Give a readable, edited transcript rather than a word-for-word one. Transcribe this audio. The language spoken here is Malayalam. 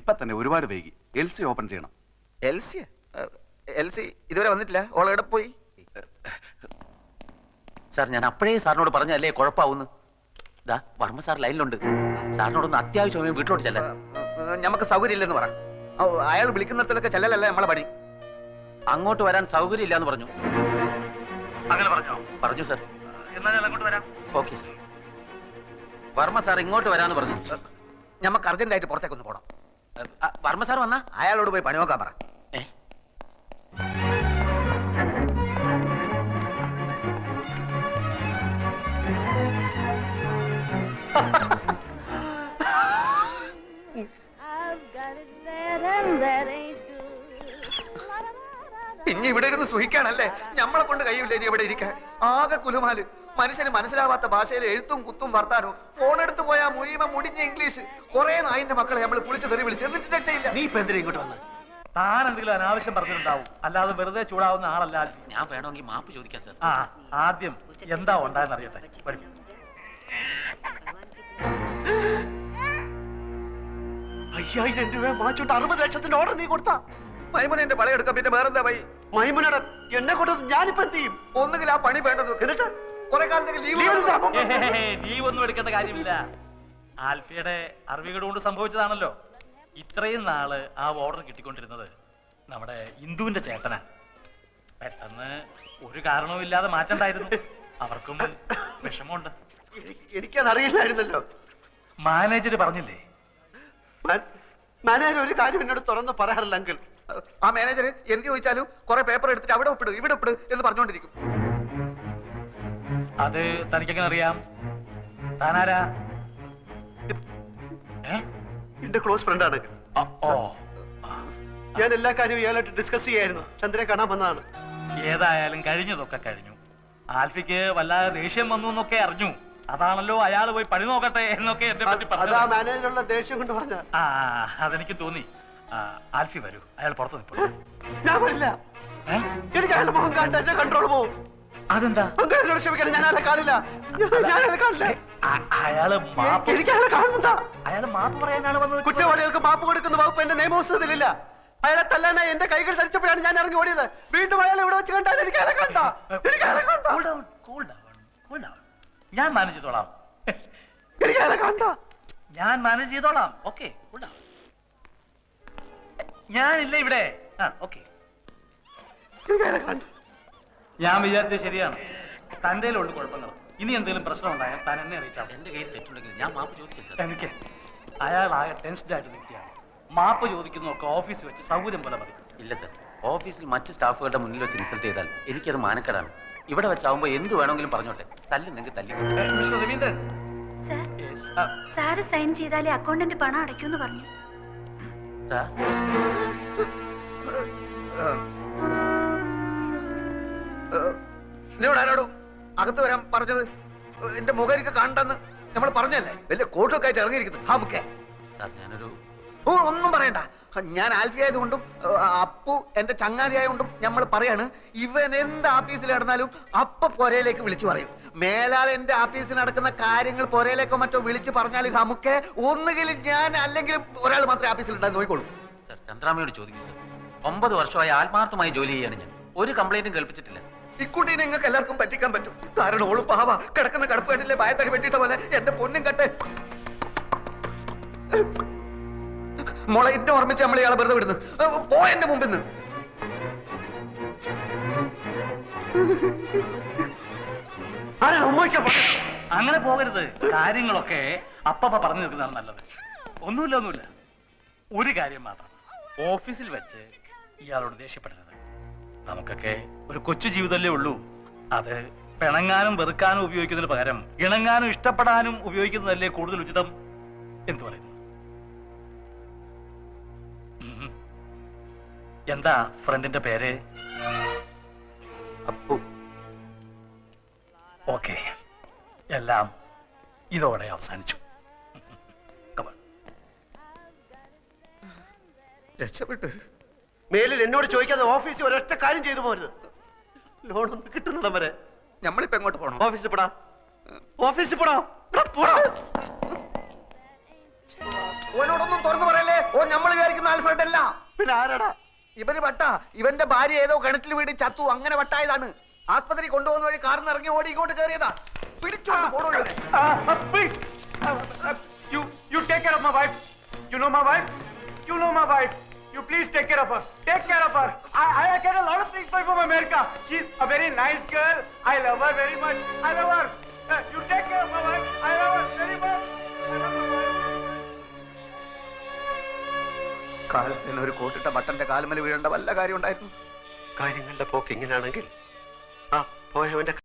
ഇപ്പൊ തന്നെ ഒരുപാട് വൈകി. LC ഓപ്പൺ ചെയ്യണം. LC ഇതുവരെ വന്നിട്ടില്ല. ഓൾ എവിടെ പോയി? സാർ, ഞാൻ അപ്പോഴേ സാറിനോട് പറഞ്ഞല്ലേ കുഴപ്പമാവുന്നു. ഇതാ വർമ്മ സാർ ലൈനിലുണ്ട്. സാറിനോടൊന്ന് അത്യാവശ്യമായി വീട്ടിലോട്ട് ചെല്ലാൻ. നമുക്ക് സൗകര്യം ഇല്ലെന്ന് പറ. അയാൾ വിളിക്കുന്നിടത്തൊക്കെ ചെല്ലലല്ല നമ്മളെ പണി. അങ്ങോട്ട് വരാൻ സൗകര്യം ഇല്ലാന്ന് പറഞ്ഞു. അങ്ങനെ പറഞ്ഞോ? പറഞ്ഞു സാർ. എന്നാ ഞാൻ അങ്ങോട്ട് വരാം. Okay sir. വർമ്മ സാർ ഇങ്ങോട്ട് വരാന്ന് പറഞ്ഞു. നമുക്ക് അർജന്റായിട്ട് പുറത്തേക്കൊന്ന് പോകണം. വർമ്മ സാർ വന്നാ അയാളോട് പോയി പണി നോക്കാൻ പറ. ഇനി ഇവിടെ ഇരുന്ന് സുഖിക്കാണല്ലേ? നമ്മളെ കൊണ്ട് കഴിയില്ല ഇനി ഇവിടെ ഇരിക്കാൻ. ആകെ കുലുമാല്. മനുഷ്യന് മനസ്സിലാവാത്ത ഭാഷയിൽ എഴുത്തും കുത്തും വർത്താനോ. ഫോൺ എടുത്ത് പോയാ മുഴുവൻ മുടിഞ്ഞ ഇംഗ്ലീഷ്. കുറെ നായിന്റെ മക്കളെ നമ്മൾ കുളിച്ച് തെറി വിളിച്ച് എന്നിട്ട് രക്ഷയില്ല. നീ ഇപ്പൊ എന്തിനാ ഇങ്ങോട്ട് വന്ന്? താൻ എന്തെങ്കിലും അനാവശ്യം പറഞ്ഞിട്ടുണ്ടാവും. അല്ലാതെ വെറുതെ ചൂടാവുന്ന ആളല്ല. ഞാൻ വേണമെങ്കിൽ മാപ്പ് ചോദിക്കാം സാർ. ആദ്യം എന്താ ഉണ്ടായെന്ന് അറിയട്ടെ. 5000 രൂപ വാങ്ങിച്ചോട്ട് 60 ലക്ഷത്തിന്റെ ഓർഡർ നീ കൊടുത്താ? മൈമുന എന്റെ പളയെടുക്കാം. പിന്നെ വേറെന്താ പോയി? മൈമുനയുടെ എന്നെ കൊടുത്ത് ഞാനിപ്പോ എന്ത് ചെയ്യും? ഒന്നുകിൽ ആ പണി വേണ്ടത് എന്നിട്ട് കുറെ കാലത്തേക്ക് ലീവ് ഒന്നും എടുക്കേണ്ട കാര്യമില്ല. ആൽഫിയുടെ അറിവുകൾ കൊണ്ട് സംഭവിച്ചതാണല്ലോ. ഇത്രയും നാള് ആ ഓർഡർ കിട്ടിക്കൊണ്ടിരുന്നത് നമ്മുടെ ഇന്ദുവിന്റെ ചേട്ടനാ. പെട്ടെന്ന് ഒരു കാരണവും ഇല്ലാതെ മാറ്റണ്ടായിരുന്നു. അവർക്കും വിഷമമുണ്ട്. എനിക്കതറിയില്ലായിരുന്നല്ലോ. മാനേജർ പറഞ്ഞില്ലേ? മാനേജർ ഒരു കാര്യം എന്നോട് തുറന്ന് പറയാറില്ല അങ്കിൾ. ആ മാനേജർ എന്ത് ചോദിച്ചാലും കുറെ പേപ്പർ എടുത്തിട്ട് അവിടെ ഒപ്പിട് ഇവിടെ ഒപ്പിട് എന്ന് പറഞ്ഞുകൊണ്ടിരിക്കും. അത് തനിക്കെങ്ങനെ അറിയാം? താനാരാ? എന്റെ ക്ലോസ് ഫ്രണ്ടാണ്. ഞാൻ എല്ലാ കാര്യവും ഇയാളായിട്ട് ഡിസ്കസ് ചെയ്യായിരുന്നു. ചന്ദ്രനെ കാണാൻ വന്നതാണ്. ഏതായാലും കഴിഞ്ഞതൊക്കെ കഴിഞ്ഞു. ആൽഫിക്ക് വല്ലാതെ ദേഷ്യം വന്നു എന്നൊക്കെ അറിഞ്ഞു. അതാണല്ലോ അയാൾ പോയി പണി നോക്കട്ടെ എന്നൊക്കെ എന്നെ പറ്റി പറഞ്ഞു. മാനേജറുള്ള ദേഷ്യം കൊണ്ട് പറഞ്ഞ. അതെനിക്ക് തോന്നി. ആൽഫി വരൂ, അയാൾ പുറത്ത് നിൽപ്പുള്ളൂ. ഞാൻ വരില്ല. എനിക്ക് അയാളുടെ മുഖം കാണാൻ എന്റെ കൺട്രോൾ പോവും. അതെന്താ? ക്ഷമിക്കണം, ഞാൻ അയാളെ കാണില്ല. അയാള് മാപ്പ് പറയാനാണ് വന്നത്. കുറ്റവാളികൾക്ക് മാപ്പ് കൊടുക്കുന്ന വകുപ്പ് എന്റെ നിയമപുസ്തകത്തിലില്ല. അയാളെ തല്ലാനായി എന്റെ കൈകൾ ധരിച്ചപ്പോഴാണ് ഞാൻ ഇറങ്ങി ഓടിയത്. വീണ്ടും അയാളെ ഇവിടെ വെച്ച് കണ്ടാൽ എനിക്ക് അയാളെ കണ്ട. ഞാൻ മാനേജ് ചെയ്തോളാം. എനിക്ക് അയാളെ കണ്ട. ഞാൻ മാനേജ് ചെയ്തോളാം. ഓക്കെ, ഞാനില്ല ഇവിടെ. ഓക്കെ, ഞാൻ വിചാരിച്ചത് ശരിയാണ്. തന്റെ ഉള്ളു കുഴപ്പങ്ങൾ. ഇനി എന്തെങ്കിലും പ്രശ്നം ഉണ്ടായാൽ താൻ എന്നെ അറിയിച്ചാൽ. എന്റെ കയ്യിൽ തെറ്റുണ്ടെങ്കിൽ ഞാൻ മാപ്പ് ചോദിക്കാം സാർ. എനിക്ക് അയാൾ ആകെ ടെൻസ്ഡ് ആയിട്ട് നിൽക്കുകയാണ്. മാപ്പ് ചോദിക്കുന്നതൊക്കെ ഓഫീസിൽ വെച്ച് സൗകര്യം പോലെ മതി. ഇല്ല സാർ, ഓഫീസിൽ മറ്റു സ്റ്റാഫുകളുടെ മുന്നിൽ വെച്ച് ഇൻസൾട്ട് ചെയ്താൽ എനിക്കത് മാനക്കേടാണ്. ഇവിടെ വെച്ചാവുമ്പോ എന്ത് വേണമെങ്കിലും പറഞ്ഞോട്ടെ. തല്ലുന്നെങ്കിൽ തല്ലി. മിസ്റ്റർ രവീന്ദ്രൻ, സാറ് സൈൻ ചെയ്താലേ അക്കൗണ്ടന്റ് പണം അടയ്ക്കൂന്ന് പറഞ്ഞു. എന്നോട് ആരോടോ അകത്ത് വരാൻ പറഞ്ഞത്? എന്റെ മുഖരിക്ക് കണ്ടെന്ന് നമ്മൾ പറഞ്ഞല്ലേ? വലിയ കോട്ടൊക്കെ ആയിട്ട് ഇറങ്ങിയിരിക്കുന്നു. ഞാനൊരു ഒന്നും പറയണ്ട. ഞാൻ ആൽഫി ആയതുകൊണ്ടും അപ്പു എന്റെ ചങ്ങാതിയായതുകൊണ്ടും നമ്മൾ പറയാണ്, ഇവൻ എന്ത് ആഫീസിൽ നടന്നാലും അപ്പ പൊരയിലേക്ക് വിളിച്ചു പറയും. മേലാൽ എന്റെ ആഫീസിൽ നടക്കുന്ന കാര്യങ്ങൾ പൊരയിലേക്കോ മറ്റോ വിളിച്ചു പറഞ്ഞാൽ നമുക്ക് ഒന്നുകിൽ ഞാൻ അല്ലെങ്കിൽ ഒരാൾ മാത്രമേ ആഫീസിൽ ഉണ്ടാകും നോക്കിക്കോളൂ. ചന്ദ്രാമയോട് ചോദിക്കും സാർ. 9 വർഷമായി ആത്മാർത്ഥമായി ജോലി ചെയ്യാണ് ഞാൻ. ഒരു കംപ്ലൈന്റും കേൾപ്പിച്ചിട്ടില്ല. ഇക്കുട്ടി നിങ്ങൾക്ക് എല്ലാവർക്കും പറ്റിക്കാൻ പറ്റും. കാരണം ഓള് പാവ കിടക്കുന്ന കടപ്പ് കണ്ടില്ലേ? ഭയത്തടി വെട്ടിയിട്ട പോലെ. എന്റെ പൊന്നും കട്ടെ മോളെ, ഇന്നെ ഓർമ്മിച്ച് നമ്മൾ ഇയാളെ വെറുതെ വിടുന്നു. പോ എന്റെ മുമ്പിൽ നിന്ന്. അങ്ങനെ പോകരുത്. കാര്യങ്ങളൊക്കെ അപ്പ പറഞ്ഞു നിൽക്കുന്നതാണ് നല്ലത്. ഒന്നുമില്ല. ഒരു കാര്യം മാത്രം, ഓഫീസിൽ വെച്ച് ഇയാളോട് ദേഷ്യപ്പെടരുത്. നമുക്കൊക്കെ ഒരു കൊച്ചു ജീവിതമല്ലേ ഉള്ളൂ. അത് പിണങ്ങാനും വെറുക്കാനും ഉപയോഗിക്കുന്നതിന് പകരം ഇണങ്ങാനും ഇഷ്ടപ്പെടാനും ഉപയോഗിക്കുന്നതല്ലേ കൂടുതൽ ഉചിതം. എന്തു പറയുന്നു? എന്താ ഫ്രണ്ടിന്റെ പേര്? അപ്പു. ഓക്കെ, എല്ലാം ഇതോടെ അവസാനിച്ചു. രക്ഷപ്പെട്ട് മേലിൽ എന്നോട് ചോദിക്കാതെ ഓഫീസിൽ ഒരൊറ്റ കാര്യം ചെയ്തു പോരുത്. ലോൺ ഒന്ന് കിട്ടുന്നിടം വരെ നമ്മളിപ്പോ എങ്ങോട്ട് പോകണം? ഓഫീസിൽ പോടാ. ഓനോടൊന്നും തുറന്നു പറയല്ലേ. ഓ നമ്മൾ വിചാരിക്കുന്ന ആൽഫ്രഡ് അല്ല. പിന്നെ ആരാടാ? ഇവന് വട്ട. ഇവന്റെ ഭാര്യ ഏതോ കിണറ്റിൽ വീട് ചത്തു, അങ്ങനെ വട്ടായതാണ്. ആസ്പത്രി കൊണ്ടുപോകുന്ന വഴി കാറിന് ഇറങ്ങി ഓടി ഇങ്ങോട്ട് കയറിയതാ. പിടിച്ചോണ്ട് പോണോ ഇവനെ. Please, you take care of my wife. You know my wife. You know my wife. You please take care of her. Take care of her. I get a lot of things from America. She's a very nice girl. I love her very much. I love her. You take care of my wife. I love her very much. I love my wife. കാലത്തിന് ഒരു കോട്ടിട്ട ബട്ടന്റെ കാലുമല വീഴേണ്ട വല്ല കാര്യം ഉണ്ടായിരുന്നു? കാര്യങ്ങളുടെ പോക്ക് ഇങ്ങനെയാണെങ്കിൽ ആ പോയവന്റെ